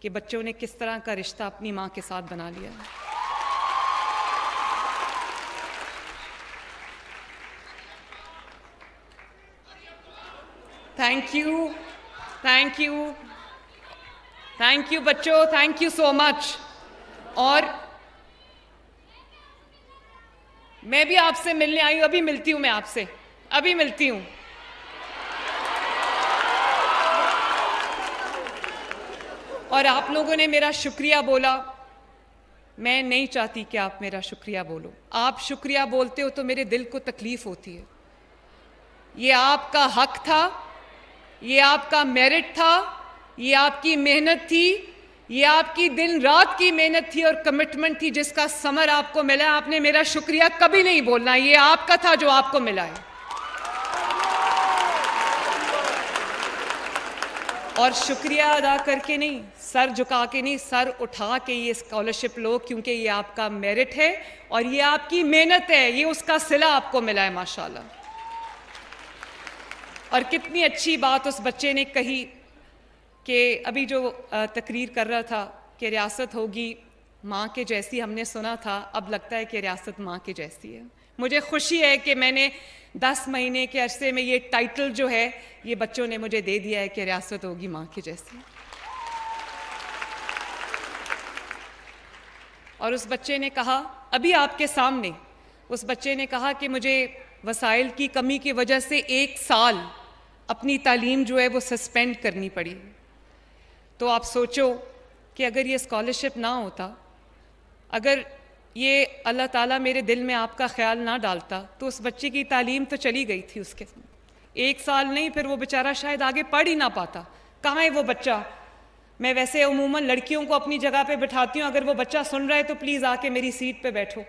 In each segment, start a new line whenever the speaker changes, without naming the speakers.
कि बच्चों ने किस तरह का रिश्ता अपनी माँ के साथ बना लिया है। Thank you, thank you, thank you बच्चों, थैंक यू सो मच। और मैं भी आपसे मिलने आई हूँ, अभी मिलती हूँ, मैं आपसे अभी मिलती हूँ। और आप लोगों ने मेरा शुक्रिया बोला, मैं नहीं चाहती कि आप मेरा शुक्रिया बोलो। आप शुक्रिया बोलते हो तो मेरे दिल को तकलीफ होती है। ये आपका हक था, ये आपका मेरिट था, ये आपकी मेहनत थी, ये आपकी दिन रात की मेहनत थी और कमिटमेंट थी, जिसका समर आपको मिला। आपने मेरा शुक्रिया कभी नहीं बोलना, ये आपका था जो आपको मिला है। और शुक्रिया अदा करके नहीं, सर झुका के नहीं, सर उठा के ये स्कॉलरशिप लो, क्योंकि ये आपका मेरिट है और ये आपकी मेहनत है, ये उसका सिला आपको मिला है माशाल्लाह। और कितनी अच्छी बात उस बच्चे ने कही कि अभी जो तकरीर कर रहा था कि रियासत होगी माँ के जैसी, हमने सुना था, अब लगता है कि रियासत माँ के जैसी है। मुझे खुशी है कि मैंने 10 महीने के अरसे में ये टाइटल जो है ये बच्चों ने मुझे दे दिया है कि रियासत होगी माँ की जैसी। और उस बच्चे ने कहा, अभी आपके सामने उस बच्चे ने कहा कि मुझे वसाइल की कमी की वजह से 1 साल अपनी तालीम जो है वो सस्पेंड करनी पड़ी। तो आप सोचो कि अगर ये स्कॉलरशिप ना होता, अगर ये अल्लाह ताला मेरे दिल में आपका ख्याल ना डालता, तो उस बच्चे की तालीम तो चली गई थी। उसके 1 साल नहीं, फिर वो बेचारा शायद आगे पढ़ ही ना पाता। कहाँ है वो बच्चा? मैं वैसे अमूमन लड़कियों को अपनी जगह पे बिठाती हूँ, अगर वो बच्चा सुन रहा है तो प्लीज़ आके मेरी सीट पे बैठो।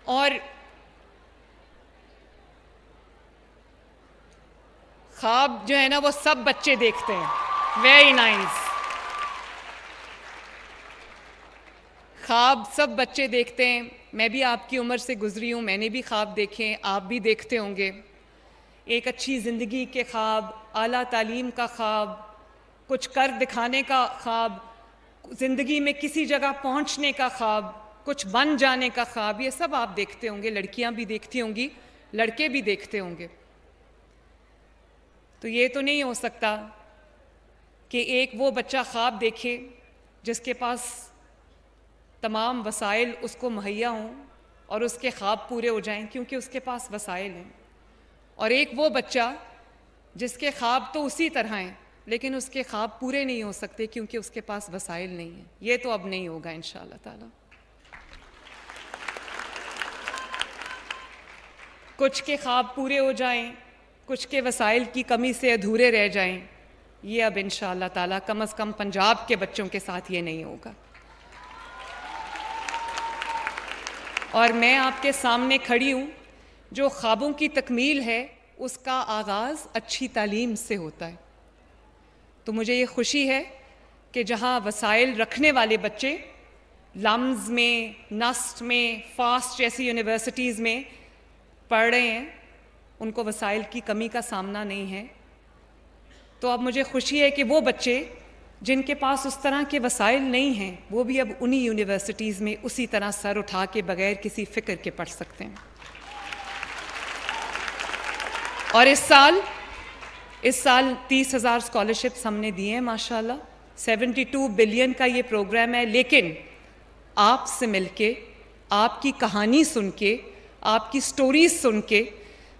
और ख्वाब जो है ना वो सब बच्चे देखते हैं। Very nice. ख्वाब सब बच्चे देखते हैं। मैं भी आपकी उम्र से गुजरी हूँ, मैंने भी ख्वाब देखे हैं, आप भी देखते होंगे। एक अच्छी ज़िंदगी के ख्वाब, आला तालीम का ख्वाब, कुछ कर दिखाने का ख्वाब, ज़िंदगी में किसी जगह पहुँचने का ख्वाब, कुछ बन जाने का ख्वाब, ये सब आप देखते होंगे। लड़कियाँ भी देखती होंगी, लड़के भी देखते होंगे। तो ये तो नहीं हो सकता कि एक वो बच्चा ख्वाब देखे जिसके पास तमाम वसाइल उसको मुहैया हों और उसके ख्वाब पूरे हो जाएं, क्योंकि उसके पास वसाइल हैं। और एक वो बच्चा जिसके ख्वाब तो उसी तरह हैं, लेकिन उसके ख्वाब पूरे नहीं हो सकते क्योंकि उसके पास वसाइल नहीं है। ये तो अब नहीं होगा इंशाअल्लाह ताला। कुछ के ख्वाब पूरे हो जाएं, कुछ के वसाइल की कमी से अधूरे रह जाएं, ये अब इंशाअल्लाह ताला कम से कम पंजाब के बच्चों के साथ ये नहीं होगा। और मैं आपके सामने खड़ी हूँ, जो ख्वाबों की तकमील है उसका आगाज़ अच्छी तालीम से होता है। तो मुझे ये खुशी है कि जहाँ वसाइल रखने वाले बच्चे लम्स में, नस्ट में, फास्ट जैसी यूनिवर्सिटीज़ में पढ़ रहे हैं, उनको वसाइल की कमी का सामना नहीं है। तो अब मुझे खुशी है कि वो बच्चे जिनके पास उस तरह के वसाइल नहीं हैं, वो भी अब उन्हीं यूनिवर्सिटीज़ में उसी तरह सर उठा के बग़ैर किसी फ़िक्र के पढ़ सकते हैं। और इस साल 30,000 स्कॉलरशिप्स हमने दिए हैं माशाल्लाह। 72 बिलियन का ये प्रोग्राम है। लेकिन आपसे मिलके, आपकी कहानी सुन के, आपकी स्टोरीज सुन के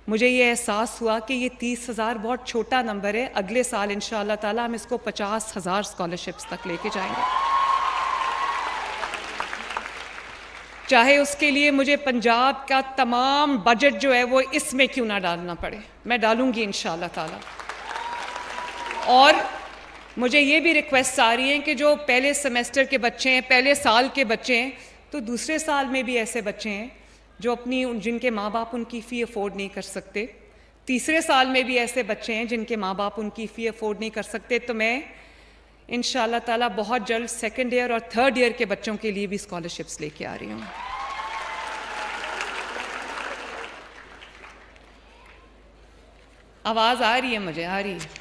मुझे ये एहसास हुआ कि ये 30,000 बहुत छोटा नंबर है। अगले साल इंशाअल्लाह ताला हम इसको 50,000 स्कॉलरशिप्स तक लेके जाएंगे। चाहे उसके लिए मुझे पंजाब का तमाम बजट जो है वो इसमें क्यों ना डालना पड़े, मैं डालूंगी इंशाअल्लाह ताला। और मुझे ये भी रिक्वेस्ट आ रही है कि जो पहले सेमेस्टर के बच्चे हैं, पहले साल के बच्चे हैं, तो दूसरे साल में भी ऐसे बच्चे हैं जो जिनके माँ बाप उनकी फ़ी अफोर्ड नहीं कर सकते। तीसरे साल में भी ऐसे बच्चे हैं जिनके माँ बाप उनकी फ़ी अफोर्ड नहीं कर सकते। तो मैं इंशाअल्लाह ताला बहुत जल्द 2nd ईयर और 3rd ईयर के बच्चों के लिए भी स्कॉलरशिप्स लेके आ रही हूँ। आवाज़ आ रही है, मुझे आ रही है।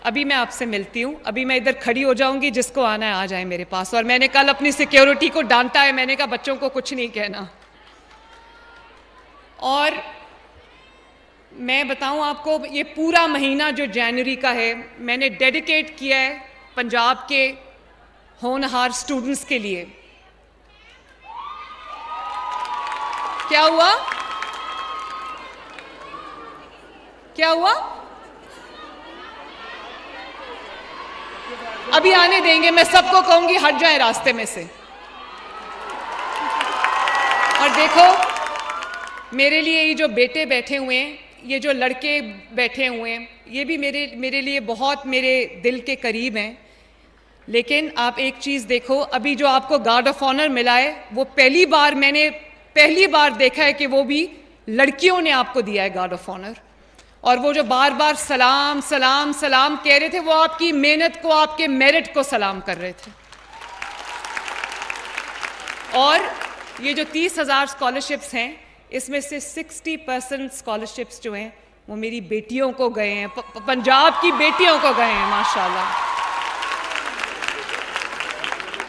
अभी मैं आपसे मिलती हूँ, अभी मैं इधर खड़ी हो जाऊंगी, जिसको आना है आ जाए मेरे पास। और मैंने कल अपनी सिक्योरिटी को डांटा है, मैंने कहा बच्चों को कुछ नहीं कहना। और मैं बताऊं आपको, ये पूरा महीना जो जनवरी का है, मैंने डेडिकेट किया है पंजाब के होनहार स्टूडेंट्स के लिए। क्या हुआ? क्या हुआ? अभी आने देंगे, मैं सबको कहूंगी हट जाए रास्ते में से। और देखो, मेरे लिए ये जो बेटे बैठे हुए हैं, ये जो लड़के बैठे हुए हैं, ये भी मेरे लिए बहुत मेरे दिल के करीब हैं। लेकिन आप एक चीज़ देखो, अभी जो आपको गार्ड ऑफ ऑनर मिला है, वो मैंने पहली बार देखा है कि वो भी लड़कियों ने आपको दिया है गार्ड ऑफ ऑनर। और वो जो बार बार सलाम सलाम सलाम कह रहे थे, वो आपकी मेहनत को, आपके मेरिट को सलाम कर रहे थे। और ये जो 30,000 स्कॉलरशिप्स हैं, इसमें से 60% स्कॉलरशिप्स जो हैं वो मेरी बेटियों को गए हैं, पंजाब की बेटियों को गए हैं, माशाल्लाह।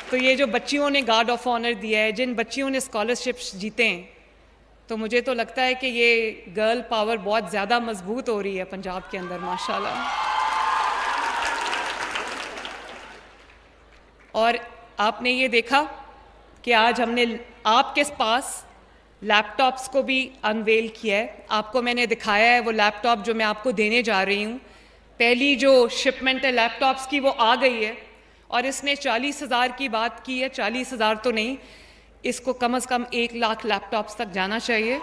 तो ये जो बच्चियों ने गार्ड ऑफ ऑनर दिया है, जिन बच्चियों ने स्कॉलरशिप्स जीते हैं, तो मुझे तो लगता है कि ये गर्ल पावर बहुत ज़्यादा मजबूत हो रही है पंजाब के अंदर, माशाल्लाह। और आपने ये देखा कि आज हमने आपके पास लैपटॉप्स को भी अनवेल किया है। आपको मैंने दिखाया है वो लैपटॉप जो मैं आपको देने जा रही हूँ। पहली जो शिपमेंट है लैपटॉप्स की, वो आ गई है। और इसने 40,000 की बात की है, 40,000 तो नहीं, इसको कम से कम 1 लाख लैपटॉप्स तक जाना चाहिए।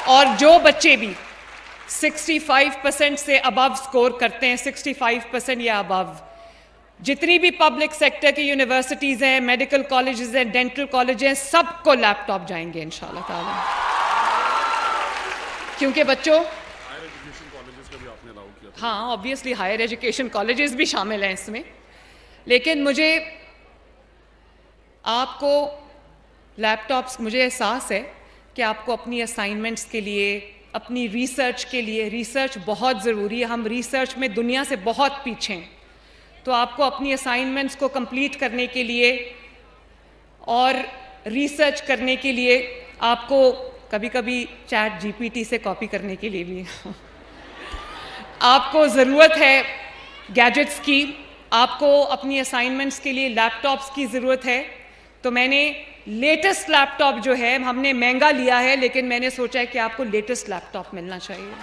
और जो बच्चे भी 65% से अबव स्कोर करते हैं, 65% या अबव, जितनी भी पब्लिक सेक्टर की यूनिवर्सिटीज़ हैं, मेडिकल कॉलेजेस हैं, डेंटल कॉलेज हैं, सबको लैपटॉप जाएंगे इंशाल्लाह ताला। क्योंकि बच्चों, हाँ ऑब्वियसली हायर एजुकेशन कॉलेजेस भी शामिल हैं इसमें। लेकिन मुझे आपको लैपटॉप्स, मुझे एहसास है कि आपको अपनी असाइनमेंट्स के लिए, अपनी रिसर्च के लिए, रिसर्च बहुत ज़रूरी है। हम रिसर्च में दुनिया से बहुत पीछे हैं। तो आपको अपनी असाइनमेंट्स को कंप्लीट करने के लिए और रिसर्च करने के लिए आपको कभी कभी चैट जीपीटी से कॉपी करने के लिए भी आपको ज़रूरत है गैजेट्स की। आपको अपनी असाइनमेंट्स के लिए लैपटॉप्स की ज़रूरत है। तो मैंने लेटेस्ट लैपटॉप जो है, हमने महंगा लिया है, लेकिन मैंने सोचा है कि आपको लेटेस्ट लैपटॉप मिलना चाहिए।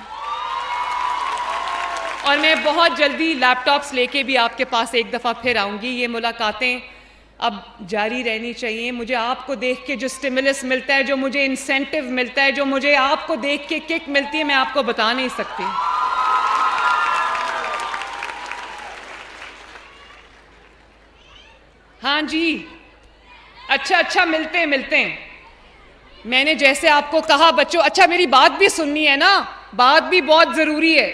और मैं बहुत जल्दी लैपटॉप्स लेके भी आपके पास एक दफ़ा फिर आऊँगी। ये मुलाकातें अब जारी रहनी चाहिए। मुझे आपको देख के जो स्टिमुलस मिलता है, जो मुझे इंसेंटिव मिलता है, जो मुझे आपको देख के किक मिलती है, मैं आपको बता नहीं सकती। हाँ जी, अच्छा मिलते हैं। मैंने जैसे आपको कहा बच्चों, अच्छा मेरी बात भी सुननी है ना, बात भी बहुत ज़रूरी है,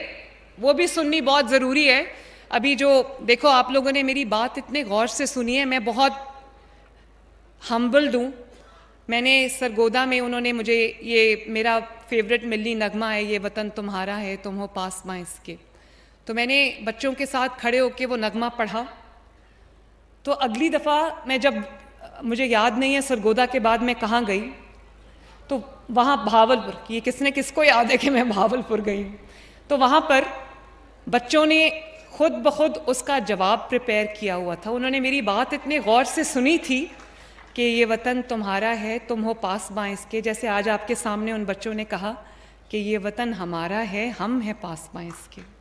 वो भी सुननी बहुत ज़रूरी है। अभी जो देखो, आप लोगों ने मेरी बात इतने गौर से सुनी है, मैं बहुत हम्बल्ड हूँ। मैंने सरगोदा में, उन्होंने मुझे, ये मेरा फेवरेट मिल्ली नगमा है, ये वतन तुम्हारा है तुम हो पासबां इसके, तो मैंने बच्चों के साथ खड़े होकर वो नगमा पढ़ा। तो अगली दफ़ा मैं जब, मुझे याद नहीं है सरगोदा के बाद मैं कहाँ गई, तो वहाँ भावलपुर, ये किसको याद है कि मैं भावलपुर गई हूँ, तो वहाँ पर बच्चों ने खुद ब खुद उसका जवाब प्रिपेयर किया हुआ था। उन्होंने मेरी बात इतने गौर से सुनी थी कि ये वतन तुम्हारा है तुम हो पासबां इसके, जैसे आज आपके सामने उन बच्चों ने कहा कि ये वतन हमारा है, हम हैं पासबां इसके।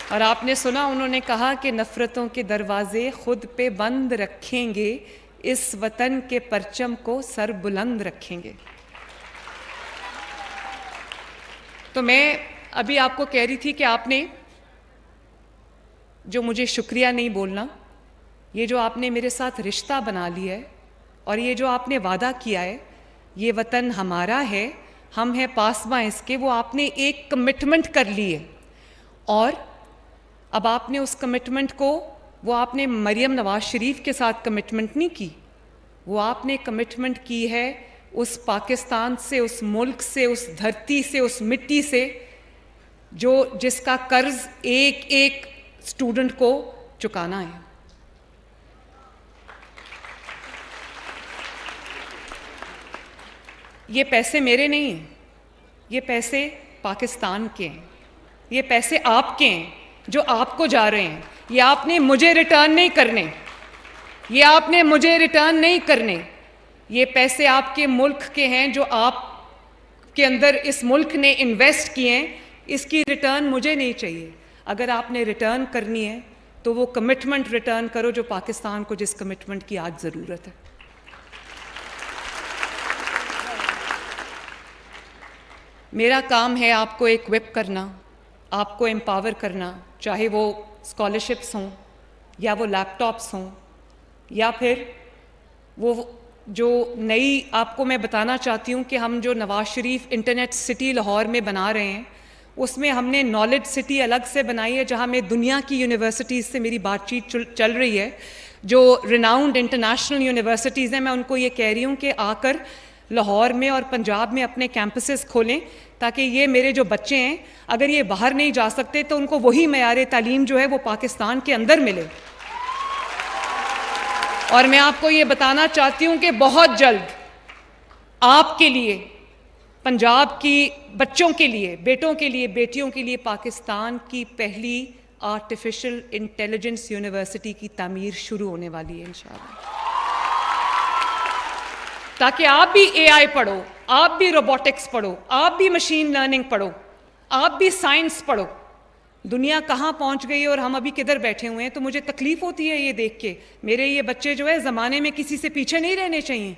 और आपने सुना, उन्होंने कहा कि नफ़रतों के दरवाजे खुद पे बंद रखेंगे, इस वतन के परचम को सर बुलंद रखेंगे। तो मैं अभी आपको कह रही थी कि आपने जो मुझे शुक्रिया नहीं बोलना, ये जो आपने मेरे साथ रिश्ता बना लिया है और ये जो आपने वादा किया है, ये वतन हमारा है, हम हैं पासबां इसके, वो आपने एक कमिटमेंट कर ली है। और अब आपने उस कमिटमेंट को वो आपने मरियम नवाज शरीफ के साथ कमिटमेंट नहीं की, वो आपने कमिटमेंट की है उस पाकिस्तान से, उस मुल्क से, उस धरती से, उस मिट्टी से जिसका कर्ज एक एक स्टूडेंट को चुकाना है। ये पैसे मेरे नहीं हैं, ये पैसे पाकिस्तान के हैं, ये पैसे आपके हैं जो आपको जा रहे हैं। ये आपने मुझे रिटर्न नहीं करने, ये आपने मुझे रिटर्न नहीं करने। ये पैसे आपके मुल्क के हैं जो आप के अंदर इस मुल्क ने इन्वेस्ट किए हैं। इसकी रिटर्न मुझे नहीं चाहिए। अगर आपने रिटर्न करनी है तो वो कमिटमेंट रिटर्न करो जो पाकिस्तान को जिस कमिटमेंट की आज ज़रूरत है। मेरा काम है आपको इक्विप करना, आपको एम्पावर करना, चाहे वो स्कॉलरशिप्स हों या वो लैपटॉप्स हों या फिर वो जो नई, आपको मैं बताना चाहती हूँ कि हम जो नवाज शरीफ इंटरनेट सिटी लाहौर में बना रहे हैं उसमें हमने नॉलेज सिटी अलग से बनाई है, जहाँ मैं दुनिया की यूनिवर्सिटीज़ से मेरी बातचीत चल रही है। जो रिनाउंड इंटरनेशनल यूनिवर्सिटीज़ हैं, मैं उनको ये कह रही हूँ कि आकर लाहौर में और पंजाब में अपने कैंपसेस खोलें, ताकि ये मेरे जो बच्चे हैं अगर ये बाहर नहीं जा सकते तो उनको वही मयार तालीम जो है वो पाकिस्तान के अंदर मिले। और मैं आपको ये बताना चाहती हूँ कि बहुत जल्द आपके लिए, पंजाब की बच्चों के लिए, बेटों के लिए, बेटियों के लिए पाकिस्तान की पहली आर्टिफिशियल इंटेलिजेंस यूनिवर्सिटी की तामीर शुरू होने वाली है इंशाअल्लाह, ताकि आप भी एआई पढ़ो, आप भी रोबोटिक्स पढ़ो, आप भी मशीन लर्निंग पढ़ो, आप भी साइंस पढ़ो। दुनिया कहाँ पहुँच गई है और हम अभी किधर बैठे हुए हैं। तो मुझे तकलीफ होती है ये देख के, मेरे ये बच्चे जो है ज़माने में किसी से पीछे नहीं रहने चाहिए,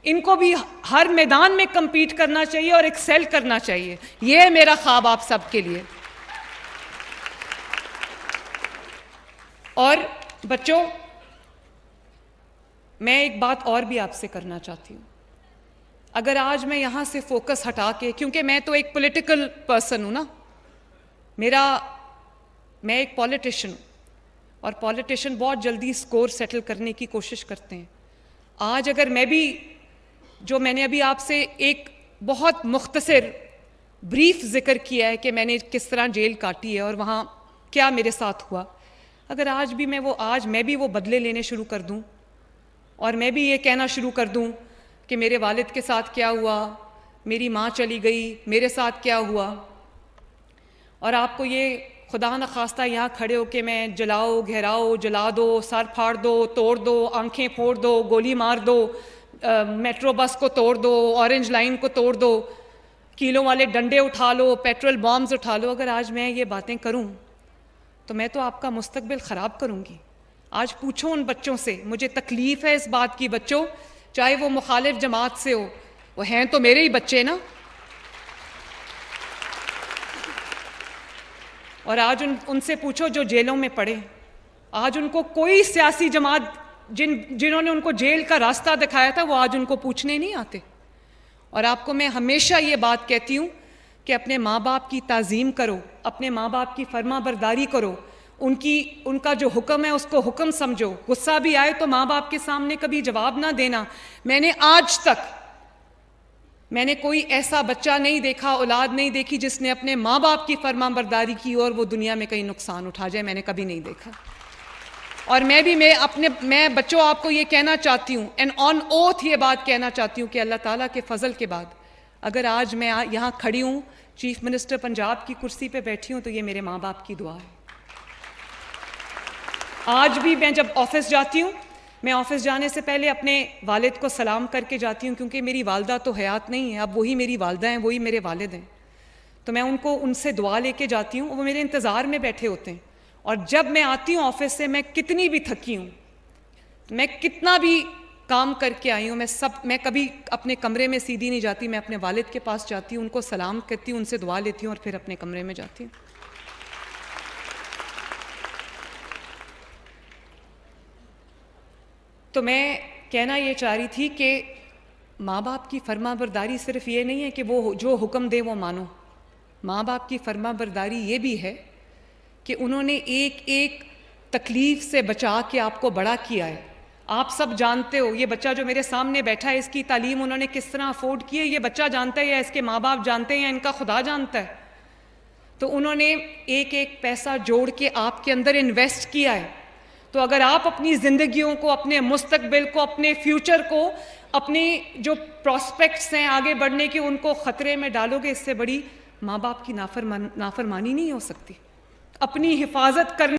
इनको भी हर मैदान में compete करना चाहिए और एक्सेल करना चाहिए। ये है मेरा ख्वाब आप सबके लिए। और बच्चों, मैं एक बात और भी आपसे करना चाहती हूँ। अगर आज मैं यहाँ से फोकस हटा के, क्योंकि मैं तो एक पॉलिटिकल पर्सन हूँ ना, मैं एक पॉलिटिशियन हूँ और पॉलिटिशियन बहुत जल्दी स्कोर सेटल करने की कोशिश करते हैं। आज अगर मैं भी, जो मैंने अभी आपसे एक बहुत मुख्तसर ब्रीफ जिक्र किया है कि मैंने किस तरह जेल काटी है और वहाँ क्या मेरे साथ हुआ, अगर आज भी मैं भी वो बदले लेने शुरू कर दूँ और मैं भी ये कहना शुरू कर दूँ कि मेरे वालिद के साथ क्या हुआ, मेरी माँ चली गई, मेरे साथ क्या हुआ, और आपको ये खुदा न खास्ता यहाँ खड़े हो के मैं जलाओ, घेराओ, जला दो, सर फाड़ दो, तोड़ दो, आंखें फोड़ दो, गोली मार दो, मेट्रो बस को तोड़ दो, ऑरेंज लाइन को तोड़ दो, कीलों वाले डंडे उठा लो, पेट्रोल बॉम्ब्स उठा लो, अगर आज मैं ये बातें करूं तो मैं तो आपका मुस्तकबिल ख़राब करूंगी। आज पूछो उन बच्चों से, मुझे तकलीफ़ है इस बात की बच्चों, चाहे वो मुखालिफ जमात से हो, वो हैं तो मेरे ही बच्चे ना। और आज उनसे पूछो जो जेलों में पड़े, आज उनको कोई सियासी जमात जिन्होंने उनको जेल का रास्ता दिखाया था वो आज उनको पूछने नहीं आते। और आपको मैं हमेशा ये बात कहती हूँ कि अपने माँ बाप की ताज़ीम करो, अपने माँ बाप की फर्मा बरदारी करो, उनका जो हुक्म है उसको हुक्म समझो। गुस्सा भी आए तो माँ बाप के सामने कभी जवाब ना देना। मैंने कोई ऐसा बच्चा नहीं देखा, औलाद नहीं देखी जिसने अपने माँ बाप की फर्मा बरदारी की और वो दुनिया में कहीं नुकसान उठा जाए, मैंने कभी नहीं देखा। और मैं बच्चों आपको ये कहना चाहती हूँ, एंड ऑन ओथ ये बात कहना चाहती हूँ कि अल्लाह ताला के फजल के बाद अगर आज मैं यहाँ खड़ी हूँ, चीफ मिनिस्टर पंजाब की कुर्सी पे बैठी हूँ, तो ये मेरे माँ बाप की दुआ है। आज भी मैं जब ऑफिस जाती हूँ, मैं ऑफिस जाने से पहले अपने वालिद को सलाम करके जाती हूँ, क्योंकि मेरी वालदा तो हयात नहीं है, अब वही मेरी वालदा हैं, वही मेरे वालिद हैं। तो मैं उनसे दुआ लेके जाती हूँ, वो मेरे इंतज़ार में बैठे होते हैं। और जब मैं आती हूँ ऑफिस से, मैं कितनी भी थकी हूँ, मैं कितना भी काम करके आई हूँ, मैं कभी अपने कमरे में सीधी नहीं जाती, मैं अपने वालिद के पास जाती हूँ, उनको सलाम करती हूँ, उनसे दुआ लेती हूँ और फिर अपने कमरे में जाती हूँ। तो मैं कहना ये चाह रही थी कि माँ बाप की फर्मा बरदारी सिर्फ ये नहीं है कि वो जो हुक्म दे वो मानो। माँ बाप की फर्मा बरदारी ये भी है कि उन्होंने एक एक तकलीफ से बचा के आपको बड़ा किया है। आप सब जानते हो, ये बच्चा जो मेरे सामने बैठा है, इसकी तालीम उन्होंने किस तरह अफोर्ड की है, ये बच्चा जानता है या इसके माँ बाप जानते हैं या इनका खुदा जानता है। तो उन्होंने एक एक पैसा जोड़ के आपके अंदर इन्वेस्ट किया है। तो अगर आप अपनी ज़िंदगियों को, अपने मुस्तकबिल को, अपने फ्यूचर को, अपनी जो प्रॉस्पेक्ट्स हैं आगे बढ़ने के, उनको ख़तरे में डालोगे, इससे बड़ी माँ बाप की नाफरमानी नहीं हो सकती। अपनी हिफाजत करने